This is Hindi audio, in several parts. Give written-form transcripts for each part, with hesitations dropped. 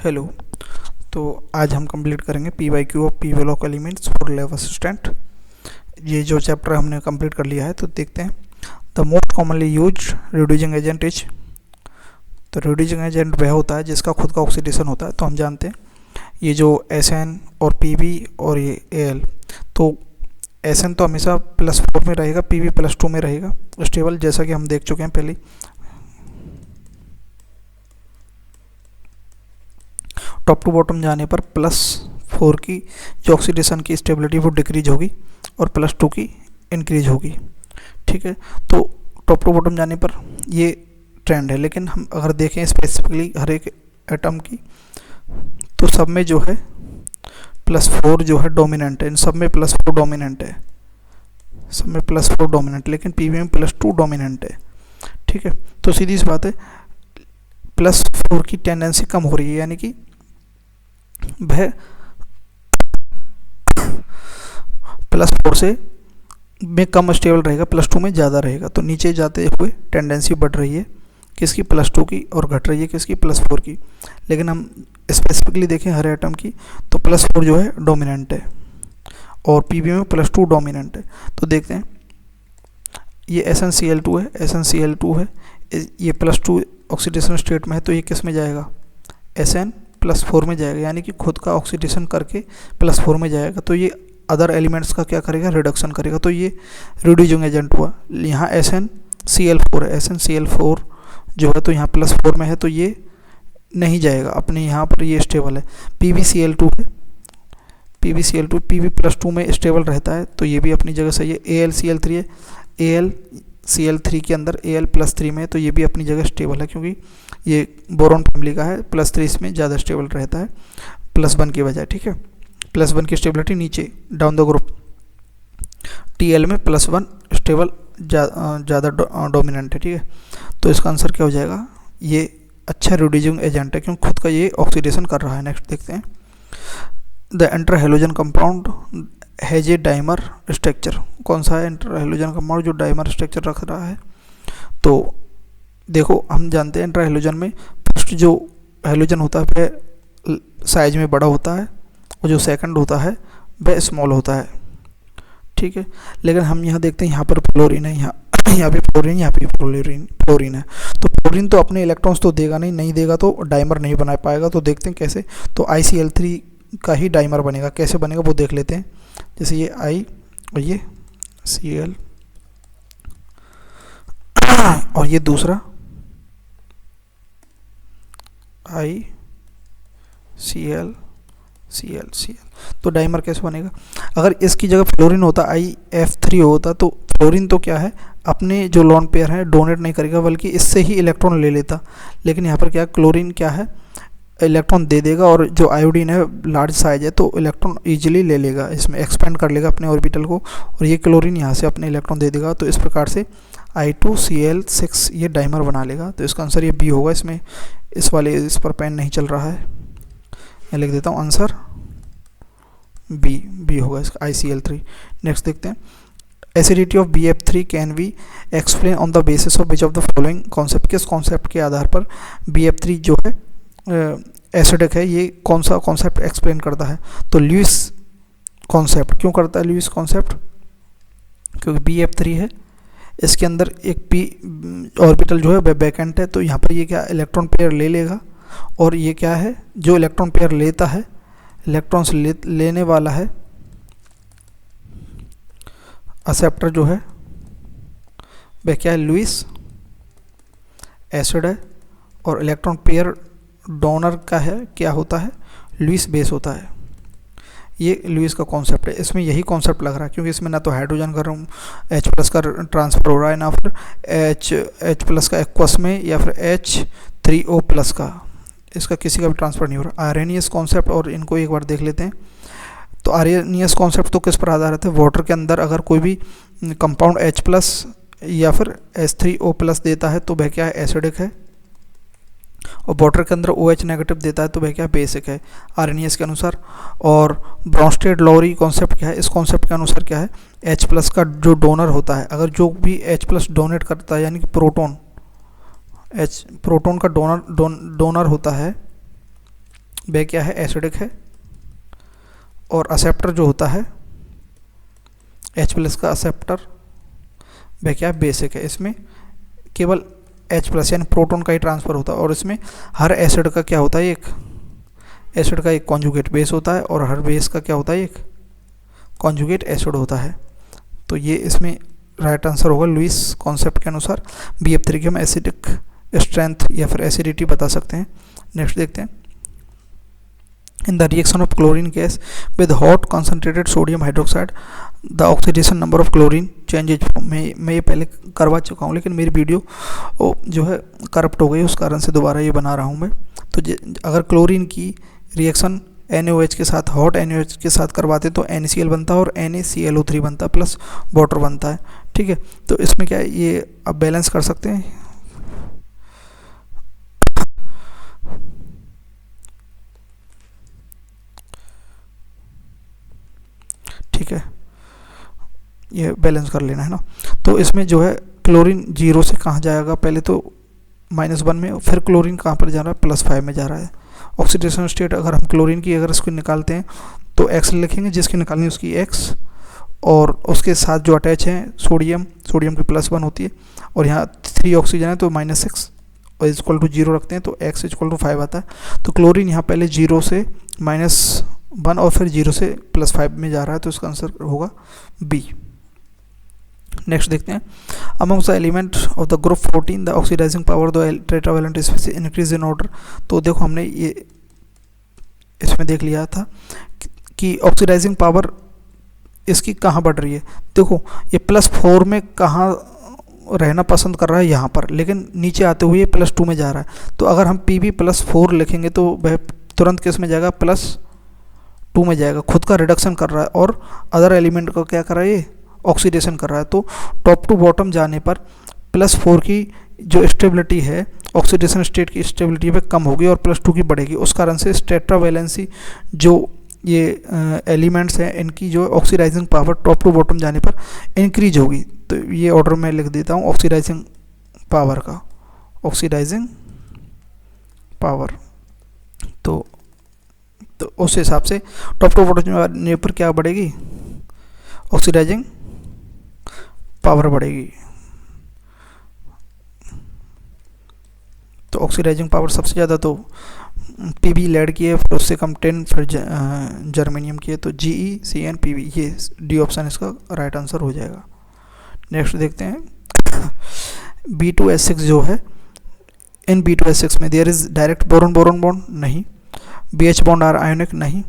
हेलो। तो आज हम कंप्लीट करेंगे P Y Q of P block elements for lab assistant. ये जो चैप्टर हमने कंप्लीट कर लिया है, तो देखते हैं। The most commonly use reducing agent is. तो रिड्यूसिंग एजेंट वह होता है जिसका खुद का ऑक्सीडेशन होता है। तो हम जानते हैं ये जो एस एन और पी बी और ये ए एल, तो एस एन तो हमेशा +4 में रहेगा, पी बी +2 में रहेगा स्टेबल, जैसा कि हम देख चुके हैं पहले। टॉप टू बॉटम जाने पर +4 की जो ऑक्सीडेशन की स्टेबिलिटी वो डिक्रीज होगी और +2 की इंक्रीज होगी। ठीक है, तो टॉप टू बॉटम जाने पर ये ट्रेंड है। लेकिन हम अगर देखें स्पेसिफिकली हर एक एटम की, तो सब में जो है +4 जो है डोमिनेंट है। इन सब में +4 डोमिनेंट है, सब में +4 डोमिनेंट, लेकिन पी में +2 डोमिनेंट है। ठीक है, तो सीधी सी बात है, +4 की टेंडेंसी कम हो रही है, यानी कि वह +4 से में कम स्टेबल रहेगा, +2 में ज़्यादा रहेगा। तो नीचे जाते हुए टेंडेंसी बढ़ रही है किसकी, +2 की, और घट रही है किसकी, +4 की। लेकिन हम स्पेसिफिकली देखें हर एटम की, तो +4 जो है डोमिनेंट है और पीबी में +2 डोमिनेंट है। तो देखते हैं, ये SnCl2 है, SnCl2 है, ये +2 ऑक्सीडेशन स्टेट में है, तो ये किस में जाएगा, Sn +4 में जाएगा, यानी कि खुद का ऑक्सीडेशन करके +4 में जाएगा। तो ये अदर एलिमेंट्स का क्या करेगा, रिडक्शन करेगा। तो ये रिड्यूसिंग एजेंट हुआ। यहाँ SnCl4 है, SnCl4 जो है तो यहाँ +4 में है, तो ये नहीं जाएगा अपने यहाँ पर, ये स्टेबल है। PbCl2 है, PbCl2 Pb +2 में स्टेबल रहता है, तो ये भी अपनी जगह सही है। AlCl3 है, AlCl3 के अंदर Al +3 में है, तो ये भी अपनी जगह स्टेबल है, क्योंकि ये बोरॉन फैमिली का है, +3 इसमें ज़्यादा स्टेबल रहता है +1 की बजाय। ठीक है, +1 की स्टेबिलिटी नीचे डाउन द ग्रुप Tl में +1 स्टेबल ज़्यादा डोमिनेंट है। ठीक है, तो इसका आंसर क्या हो जाएगा, ये अच्छा रिड्यूसिंग एजेंट है क्योंकि खुद का ये ऑक्सीडेशन कर रहा है। नेक्स्ट देखते हैं, the enter halogen compound has a dimer structure. कौन सा है एंटर हेलोजन कंपाउंड जो डाइमर स्ट्रक्चर रख रहा है? तो देखो, हम जानते हैं एंटर हेलोजन में फर्स्ट जो हेलोजन होता है वह साइज में बड़ा होता है, और जो सेकंड होता है वह स्मॉल होता है। ठीक है, लेकिन हम यहाँ देखते हैं, यहाँ पर फ्लोरीन है, यहाँ पे फ्लोरीन, यहाँ पे फ्लोरीन है। तो फ्लोरीन तो अपने इलेक्ट्रॉन्स तो देगा नहीं देगा तो डाइमर नहीं बना पाएगा। तो देखते हैं कैसे। तो ICl3 का ही डाइमर बनेगा। कैसे बनेगा वो देख लेते हैं। जैसे ये I और ये Cl और ये दूसरा ICl तो डाइमर कैसे बनेगा? अगर इसकी जगह फ्लोरीन होता, IF3 होता, तो फ्लोरीन तो क्या है, अपने जो लोन पेयर है डोनेट नहीं करेगा, बल्कि इससे ही इलेक्ट्रॉन ले लेता। लेकिन यहाँ पर क्या, क्लोरीन क्या है, इलेक्ट्रॉन दे देगा, और जो आयोडीन है लार्ज साइज है, तो इलेक्ट्रॉन इजीली ले लेगा, इसमें एक्सपेंड कर लेगा अपने ऑर्बिटल को, और ये क्लोरीन यहाँ से अपने इलेक्ट्रॉन दे देगा। तो इस प्रकार से I2Cl6 ये डाइमर बना लेगा। तो इसका आंसर ये B होगा। इसमें इस पर पेन नहीं चल रहा है, मैं लिख देता हूँ आंसर B होगा इसका, ICl3। नेक्स्ट देखते हैं, acidity of BF3 can be explain on the basis of which of the following concept. किस कॉन्सेप्ट के आधार पर BF3 जो है एसिडिक है, ये कौन सा कॉन्सेप्ट एक्सप्लेन करता है? तो लुईस कॉन्सेप्ट। क्यों करता है लुईस कॉन्सेप्ट? क्योंकि BF3 है, इसके अंदर एक p ऑर्बिटल जो है वह वैकेंट है, तो यहाँ पर ये क्या, इलेक्ट्रॉन पेयर ले लेगा, और ये क्या है, जो इलेक्ट्रॉन पेयर लेता है, इलेक्ट्रॉन्स लेने वाला है एक्सेप्टर जो है वह क्या है, लुईस एसिड है, और इलेक्ट्रॉन पेयर डोनर का है, क्या होता है, लुईस बेस होता है। ये लुईस का कॉन्सेप्ट है। इसमें यही कॉन्सेप्ट लग रहा है, क्योंकि इसमें ना तो हाइड्रोजन का H+ का ट्रांसफ़र हो रहा है, ना फिर H+ का एक्वस में, या फिर H3O+ का, इसका किसी का भी ट्रांसफ़र नहीं हो रहा। आर्हेनियस कॉन्सेप्ट, और इनको एक बार देख लेते हैं। तो आर्हेनियस कॉन्सेप्ट तो किस पर आधारित है? वाटर के अंदर अगर कोई भी कंपाउंड H+ या फिर H3O+ देता है तो वह क्या है, एसिडिक है, और वाटर के अंदर OH- देता है तो वह क्या है, बेसिक है आर्हेनियस के अनुसार। और ब्रॉन्स्टेड लॉरी कॉन्सेप्ट क्या है? इस कॉन्सेप्ट के अनुसार क्या है, H+ का जो डोनर होता है, अगर जो भी H+ डोनेट करता है, यानी कि प्रोटॉन का डोनर होता है, वह क्या है, एसिडिक है। और असेप्टर जो होता है H+ का असेप्टर, वह क्या है, बेसिक है। इसमें केवल H+ यानी प्रोटॉन का ही ट्रांसफ़र होता है। और इसमें हर एसिड का क्या होता है, एक एसिड का एक कॉन्जुगेट बेस होता है, और हर बेस का क्या होता है, एक कॉन्जुगेट एसिड होता है। तो ये इसमें राइट आंसर होगा लुईस कॉन्सेप्ट के अनुसार। BF3 की हम एसिडिक स्ट्रेंथ या फिर एसिडिटी बता सकते हैं। नेक्स्ट देखते हैं, in the reaction of chlorine gas with hot concentrated sodium hydroxide the oxidation number of chlorine changes. मैं ये पहले करवा चुका हूँ, लेकिन मेरी वीडियो जो है करप्ट हो गई, उस कारण से दोबारा ये बना रहा हूँ मैं। तो अगर क्लोरीन की रिएक्शन NaOH के साथ, हॉट NaOH के साथ करवाते तो NaCl बनता है और NaClO3 बनता है प्लस वाटर बनता है। ठीक है, तो इसमें क्या है, ये अब बैलेंस कर सकते हैं। ठीक है, ये बैलेंस कर लेना है ना। तो इसमें जो है क्लोरीन 0 से कहाँ जाएगा, पहले तो -1 में, फिर क्लोरीन कहाँ पर जा रहा है, +5 में जा रहा है। ऑक्सीडेशन स्टेट अगर हम क्लोरीन की अगर इसको निकालते हैं तो X लिखेंगे, जिसकी निकालनी है उसकी X, और उसके साथ जो अटैच है सोडियम की +1 होती है, और यहाँ 3 ऑक्सीजन है तो -6 और =0 रखते हैं तो X = 5 आता है। तो क्लोरीन यहाँ पहले 0 से -1 और फिर 0 से +5 में जा रहा है, तो इसका आंसर होगा B। नेक्स्ट देखते हैं, amongst the element of the group 14 the oxidising power the tetravalent species increase in order. तो देखो हमने ये इसमें देख लिया था कि ऑक्सीडाइजिंग पावर इसकी कहाँ बढ़ रही है। देखो ये +4 में कहाँ रहना पसंद कर रहा है, यहाँ पर, लेकिन नीचे आते हुए +2 में जा रहा है। तो अगर हम Pb +4 लिखेंगे तो वह तुरंत किस में जाएगा, +2 में जाएगा। खुद का रिडक्शन कर रहा है और अदर एलिमेंट को क्या कर रहा है, ये ऑक्सीडेशन कर रहा है। तो टॉप टू बॉटम जाने पर +4 की जो स्टेबिलिटी है, ऑक्सीडेशन स्टेट की स्टेबिलिटी वह कम होगी और +2 की बढ़ेगी। उस कारण से टेट्रावैलेंसी जो ये एलिमेंट्स हैं, इनकी जो oxidising power top to bottom जाने पर इंक्रीज होगी। तो ये ऑर्डर मैं लिख देता हूँ ऑक्सीडाइजिंग पावर का, ऑक्सीडाइजिंग पावर। तो उस हिसाब से टॉप टू बॉटम जाने पर क्या बढ़ेगी, ऑक्सीडाइजिंग पावर बढ़ेगी। तो ऑक्सीडाइजिंग पावर सबसे ज़्यादा तो Pb लेड की है, फिर उससे कम 10, फिर जर्मेनियम की है। तो GeCN Pb, ये डी ऑप्शन इसका राइट आंसर हो जाएगा। नेक्स्ट देखते हैं, B2S6 जो है, इन B2S6 में there is direct boron bond नहीं, BH बॉन्ड आर आयोनिक नहीं,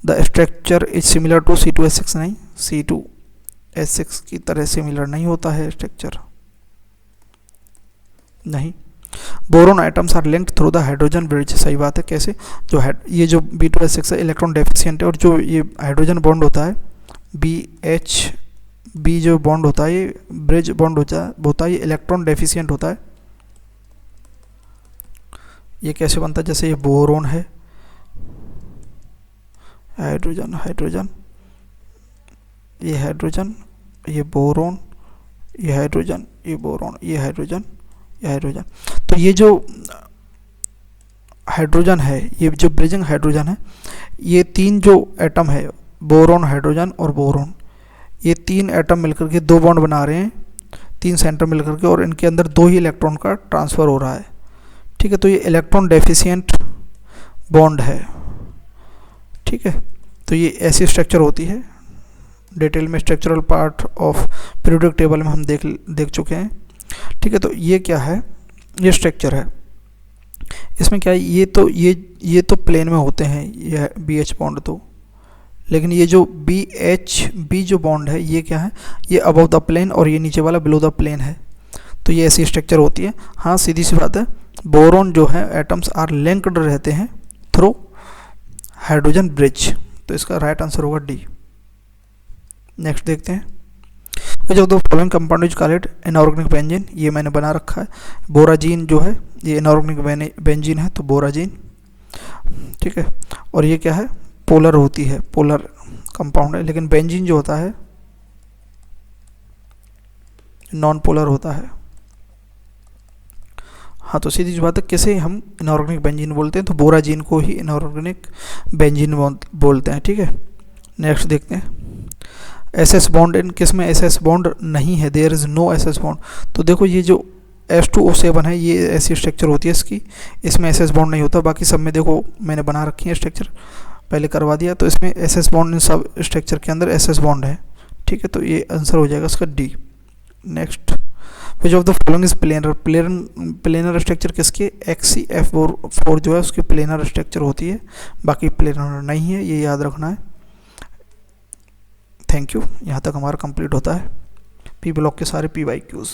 the structure is similar to C2S6 नहीं, C2S6 की तरह सिमिलर नहीं होता है स्ट्रक्चर नहीं। Boron atoms are linked through the hydrogen bridge, सही बात है। कैसे, जो ये जो B2S6 है इलेक्ट्रॉन डेफिशिएंट है, और जो ये हाइड्रोजन बॉन्ड होता है BHB जो बॉन्ड होता है, ये ब्रिज बॉन्ड होता है, ये इलेक्ट्रॉन डेफिशिएंट होता है। ये कैसे बनता है, जैसे ये बोरोन है, हाइड्रोजन, ये हाइड्रोजन, ये बोरोन, ये हाइड्रोजन, ये बोरोन, ये हाइड्रोजन, ये हाइड्रोजन। तो ये जो हाइड्रोजन है, ये जो ब्रिजिंग हाइड्रोजन है, ये 3 जो एटम है, बोरोन, हाइड्रोजन और बोरोन, ये 3 एटम मिलकर के 2 बॉन्ड बना रहे हैं, 3 सेंटर मिलकर के, और इनके अंदर 2 ही इलेक्ट्रॉन का ट्रांसफ़र हो रहा है। ठीक है, तो ये इलेक्ट्रॉन डेफिशिएंट बॉन्ड है। ठीक है, तो ये ऐसी स्ट्रक्चर होती है। डिटेल में structural part of periodic table में हम देख चुके हैं। ठीक है, तो ये क्या है, ये स्ट्रक्चर है। इसमें क्या है, ये तो प्लेन में होते हैं, ये BH बॉन्ड तो, लेकिन ये जो BHB जो बॉन्ड है, ये क्या है, ये अबव द प्लेन और ये नीचे वाला बिलो द प्लेन है। तो ये ऐसी स्ट्रक्चर होती है। हाँ, सीधी सी बात है, बोरोन जो है एटम्स आर लिंक्ड रहते हैं थ्रू हाइड्रोजन ब्रिज। तो इसका राइट आंसर होगा D। नेक्स्ट देखते हैं, जो दो following compound is called inorganic benzene, ये मैंने बना रखा है। बोराजीन जो है ये इनऑर्गेनिक बेंजीन है, तो बोराजीन। ठीक है, और ये क्या है, पोलर होती है, पोलर कंपाउंड है, लेकिन बेंजीन जो होता है नॉन पोलर होता है। हाँ, तो सीधी सी बात है, किसे हम इनऑर्गेनिक बेंजीन बोलते हैं, तो बोराजीन को ही इनऑर्गेनिक बेंजीन बोलते हैं। ठीक है, नेक्स्ट देखते हैं एसएस बॉन्ड। इन किस में एसएस बॉन्ड नहीं है, there is no SS bond. तो देखो ये जो H2O7 है, ये ऐसी स्ट्रक्चर होती है इसकी, इसमें एसएस बॉन्ड नहीं होता। बाकी सब में देखो मैंने बना रखी है स्ट्रक्चर, पहले करवा दिया, तो इसमें एसएस बॉन्ड, इन सब स्ट्रक्चर के अंदर एसएस बॉन्ड है। ठीक है, तो ये आंसर हो जाएगा इसका D. Next, which of the following is planar. Planar structure किसके, XCF4 जो है उसकी प्लेनर स्ट्रक्चर होती है, बाकी प्लेनर नहीं है, ये याद रखना है। थैंक यू, यहाँ तक हमारा कंप्लीट होता है पी ब्लॉक के सारे PYQs।